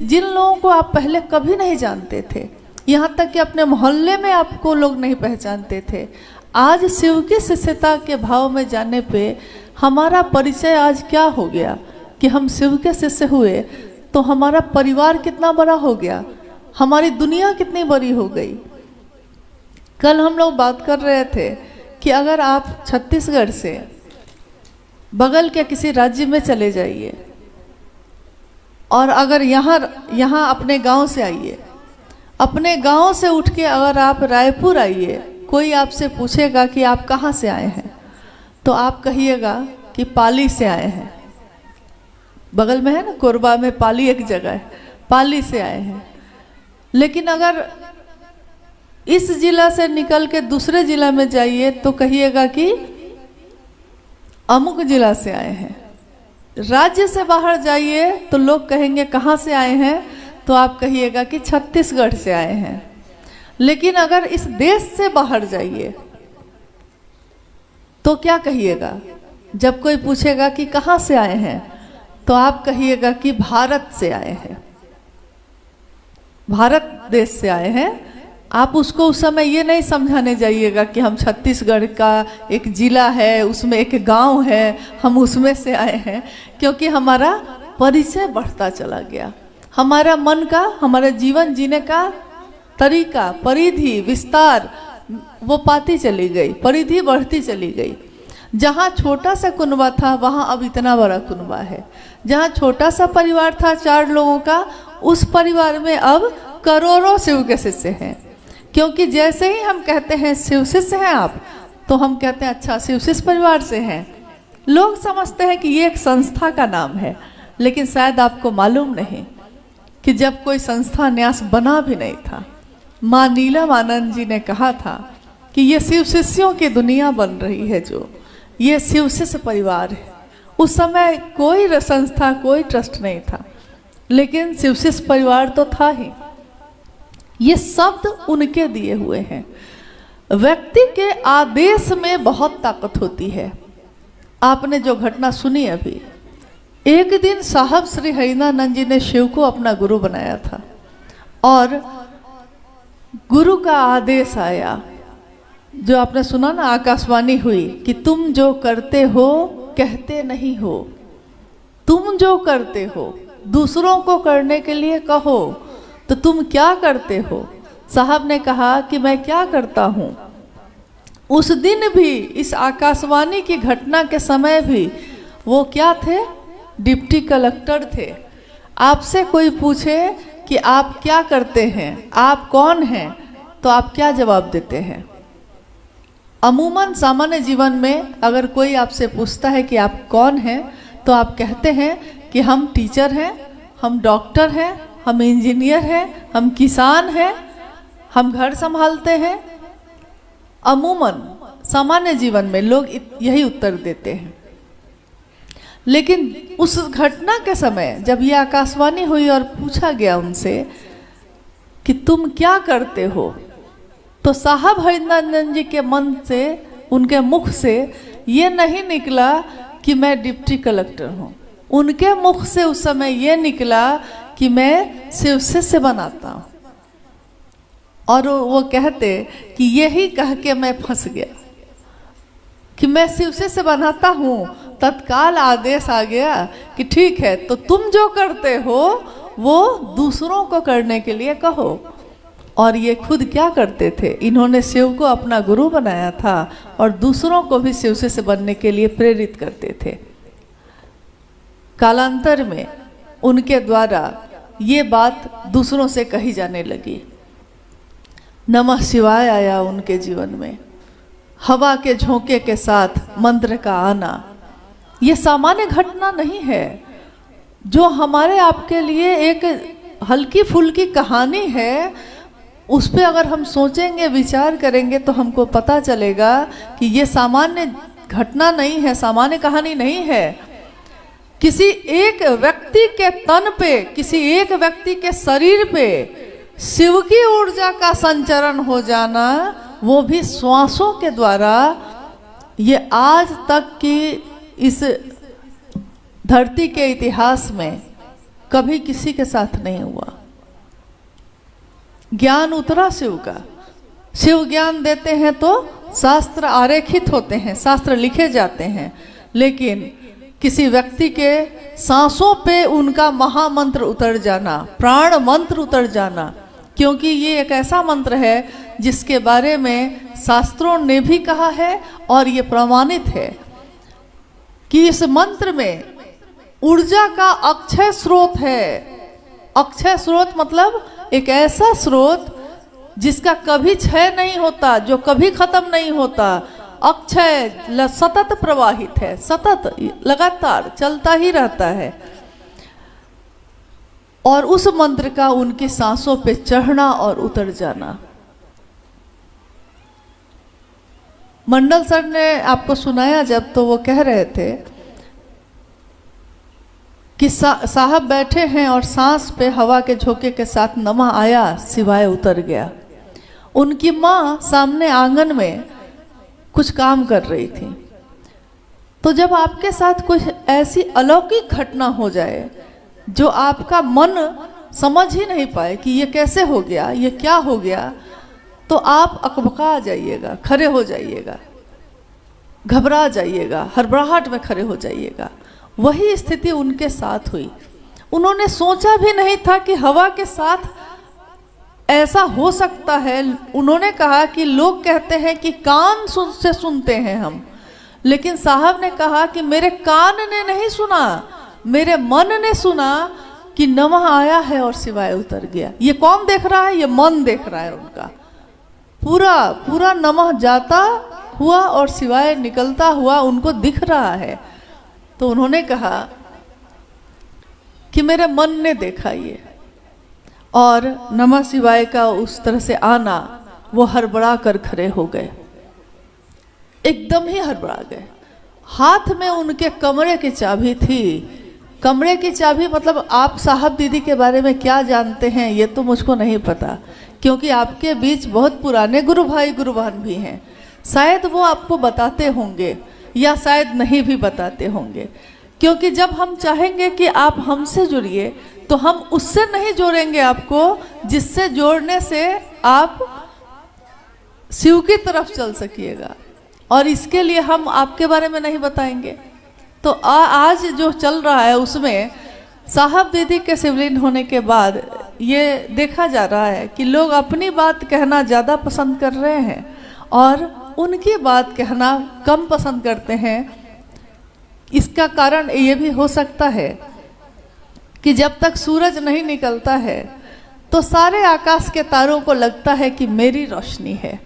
जिन लोगों को आप पहले कभी नहीं जानते थे, यहाँ तक कि अपने मोहल्ले में आपको लोग नहीं पहचानते थे, आज शिव की शिष्यता के भाव में जाने पे हमारा परिचय आज क्या हो गया कि हम शिव के शिष्य हुए, तो हमारा परिवार कितना बड़ा हो गया, हमारी दुनिया कितनी बड़ी हो गई। कल हम लोग बात कर रहे थे कि अगर आप छत्तीसगढ़ से बगल के किसी राज्य में चले जाइए और अगर यहाँ अपने गांव से आइए, अपने गांव से उठ के अगर आप रायपुर आइए, कोई आपसे पूछेगा कि आप कहाँ से आए हैं, तो आप कहिएगा कि पाली से आए हैं। बगल में है ना, कोरबा में पाली एक जगह है, पाली से आए हैं। लेकिन अगर इस जिला से निकल के दूसरे जिला में जाइए तो कहिएगा कि अमुक जिला से आए हैं। राज्य से बाहर जाइए तो लोग कहेंगे कहाँ से आए हैं, तो आप कहिएगा कि छत्तीसगढ़ से आए हैं। लेकिन अगर इस देश से बाहर जाइए तो क्या कहिएगा? जब कोई पूछेगा कि कहाँ से आए हैं, तो आप कहिएगा कि भारत से आए हैं, भारत देश से आए हैं। आप उसको उस समय ये नहीं समझाने जाइएगा कि हम छत्तीसगढ़ का एक जिला है, उसमें एक गांव है, हम उसमें से आए हैं, क्योंकि हमारा परिचय बढ़ता चला गया। हमारा मन का, हमारा जीवन जीने का तरीका, परिधि, विस्तार वो पाती चली गई, परिधि बढ़ती चली गई। जहाँ छोटा सा कुनबा था वहाँ अब इतना बड़ा कुनबा है। जहाँ छोटा सा परिवार था 4 लोगों का, उस परिवार में अब करोड़ों शिव के शिष्य हैं। क्योंकि जैसे ही हम कहते हैं शिव शिष्य हैं आप, तो हम कहते हैं अच्छा शिव शिष्य परिवार से हैं। लोग समझते हैं कि ये एक संस्था का नाम है, लेकिन शायद आपको मालूम नहीं कि जब कोई संस्था न्यास बना भी नहीं था, माँ नीलम आनंद जी ने कहा था कि ये शिव शिष्यों की दुनिया बन रही है, जो ये शिव शिष्य परिवार है। उस समय कोई संस्था, कोई ट्रस्ट नहीं था, लेकिन शिव शिष्य परिवार तो था ही। ये शब्द उनके दिए हुए हैं। व्यक्ति के आदेश में बहुत ताकत होती है। आपने जो घटना सुनी अभी, एक दिन साहब श्री हरिनानंद जी ने शिव को अपना गुरु बनाया था और गुरु का आदेश आया, जो आपने सुना ना, आकाशवाणी हुई कि तुम जो करते हो कहते नहीं हो, तुम जो करते हो दूसरों को करने के लिए कहो, तो तुम क्या करते हो? साहब ने कहा कि मैं क्या करता हूँ। उस दिन भी, इस आकाशवाणी की घटना के समय भी, वो क्या थे? डिप्टी कलेक्टर थे। आपसे कोई पूछे कि आप क्या करते हैं, आप कौन हैं, तो आप क्या जवाब देते हैं? अमूमन सामान्य जीवन में अगर कोई आपसे पूछता है कि आप कौन हैं, तो आप कहते हैं कि हम टीचर हैं, हम डॉक्टर हैं, हम इंजीनियर हैं, हम किसान हैं, हम घर संभालते हैं। अमूमन सामान्य जीवन में लोग यही उत्तर देते हैं। लेकिन उस घटना के समय जब ये आकाशवाणी हुई और पूछा गया उनसे कि तुम क्या करते हो, तो साहब हरिनानंद जी के मन से, उनके मुख से ये नहीं निकला कि मैं डिप्टी कलेक्टर हूँ। उनके मुख से उस समय ये निकला कि मैं शिव शिष्य बनाता हूँ। और वो कहते कि यही कह के मैं फंस गया कि मैं शिव शिष्य बनाता हूँ। तत्काल आदेश आ गया कि ठीक है, तो तुम जो करते हो वो दूसरों को करने के लिए कहो। और ये खुद क्या करते थे? इन्होंने शिव को अपना गुरु बनाया था और दूसरों को भी शिव शिष्य बनने के लिए प्रेरित करते थे। कालांतर में उनके द्वारा ये बात दूसरों से कही जाने लगी। नमः शिवाय आया उनके जीवन में, हवा के झोंके के साथ मंत्र का आना। ये सामान्य घटना नहीं है जो हमारे आपके लिए एक हल्की फुल्की कहानी है। उस पर अगर हम सोचेंगे, विचार करेंगे, तो हमको पता चलेगा कि ये सामान्य घटना नहीं है, सामान्य कहानी नहीं है। किसी एक व्यक्ति के तन पे, किसी एक व्यक्ति के शरीर पे शिव की ऊर्जा का संचरण हो जाना, वो भी श्वासों के द्वारा, ये आज तक की इस धरती के इतिहास में कभी किसी के साथ नहीं हुआ। ज्ञान उतरा शिव का। शिव ज्ञान देते हैं तो शास्त्र आरेखित होते हैं, शास्त्र लिखे जाते हैं, लेकिन किसी व्यक्ति के सांसों पे उनका महामंत्र उतर जाना, प्राण मंत्र उतर जाना, क्योंकि ये एक ऐसा मंत्र है जिसके बारे में शास्त्रों ने भी कहा है और ये प्रमाणित है कि इस मंत्र में ऊर्जा का अक्षय स्रोत है। अक्षय स्रोत मतलब एक ऐसा स्रोत जिसका कभी क्षय नहीं होता, जो कभी खत्म नहीं होता। अक्षय सतत प्रवाहित है, सतत लगातार चलता ही रहता है। और उस मंत्र का उनकी सांसों पे चढ़ना और उतर जाना। मंडल सर ने आपको सुनाया जब, तो वो कह रहे थे कि साहब बैठे हैं और सांस पे हवा के झोंके के साथ नमः आया, सिवाय उतर गया। उनकी माँ सामने आंगन में कुछ काम कर रही थी। तो जब आपके साथ कोई ऐसी अलौकिक घटना हो जाए जो आपका मन समझ ही नहीं पाए कि ये कैसे हो गया, ये क्या हो गया, तो आप अकबका जाइएगा, खड़े हो जाइएगा, घबरा जाइएगा, हड़बड़ाहट में खड़े हो जाइएगा। वही स्थिति उनके साथ हुई। उन्होंने सोचा भी नहीं था कि हवा के साथ ऐसा हो सकता है। उन्होंने कहा कि लोग कहते हैं कि कान से सुनते हैं हम, लेकिन साहब ने कहा कि मेरे कान ने नहीं सुना, मेरे मन ने सुना कि नमः आया है और सिवाय उतर गया। ये कौन देख रहा है? ये मन देख रहा है उनका। पूरा पूरा नमः जाता हुआ और सिवाय निकलता हुआ उनको दिख रहा है। तो उन्होंने कहा कि मेरे मन ने देखा ये, और नमः शिवाय का उस तरह से आना, वो हड़बड़ा कर खड़े हो गए, एकदम ही हड़बड़ा गए। हाथ में उनके कमरे की चाबी थी। कमरे की चाबी मतलब आप साहब दीदी के बारे में क्या जानते हैं ये तो मुझको नहीं पता, क्योंकि आपके बीच बहुत पुराने गुरु भाई गुरु बहन भी हैं। शायद वो आपको बताते होंगे या शायद नहीं भी बताते होंगे, क्योंकि जब हम चाहेंगे कि आप हमसे जुड़िए तो हम उससे नहीं जोड़ेंगे आपको जिससे जोड़ने से आप शिव की तरफ चल सकिएगा, और इसके लिए हम आपके बारे में नहीं बताएंगे। तो आज जो चल रहा है उसमें साहब दीदी के शिवलिंग होने के बाद ये देखा जा रहा है कि लोग अपनी बात कहना ज़्यादा पसंद कर रहे हैं और उनकी बात कहना कम पसंद करते हैं। इसका कारण ये भी हो सकता है कि जब तक सूरज नहीं निकलता है तो सारे आकाश के तारों को लगता है कि मेरी रोशनी है।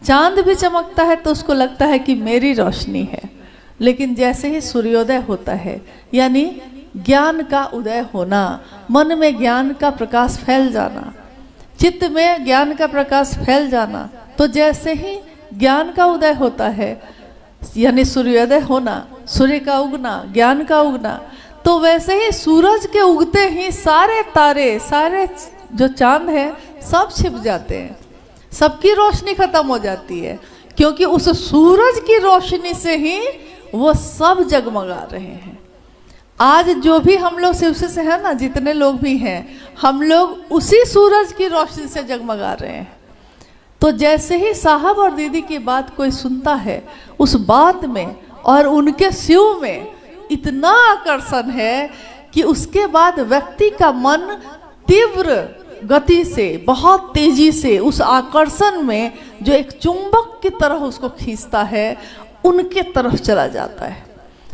चांद भी चमकता है तो उसको लगता है कि मेरी रोशनी है। लेकिन जैसे ही सूर्योदय होता है, यानी ज्ञान का उदय होना, मन में ज्ञान का प्रकाश फैल जाना, चित्त में ज्ञान का प्रकाश फैल जाना, तो जैसे ही ज्ञान का उदय होता है, यानी सूर्योदय होना, सूर्य का उगना, ज्ञान का उगना, तो वैसे ही सूरज के उगते ही सारे तारे, सारे जो चांद है सब छिप जाते हैं, सबकी रोशनी खत्म हो जाती है, क्योंकि उस सूरज की रोशनी से ही वो सब जगमगा रहे हैं। आज जो भी हम लोग शिव से है ना, जितने लोग भी हैं, हम लोग उसी सूरज की रोशनी से जगमगा रहे हैं। तो जैसे ही साहब और दीदी की बात कोई सुनता है, उस बात में और उनके शिव में इतना आकर्षण है कि उसके बाद व्यक्ति का मन तीव्र गति से, बहुत तेजी से उस आकर्षण में जो एक चुंबक की तरह उसको खींचता है, उनके तरफ चला जाता है।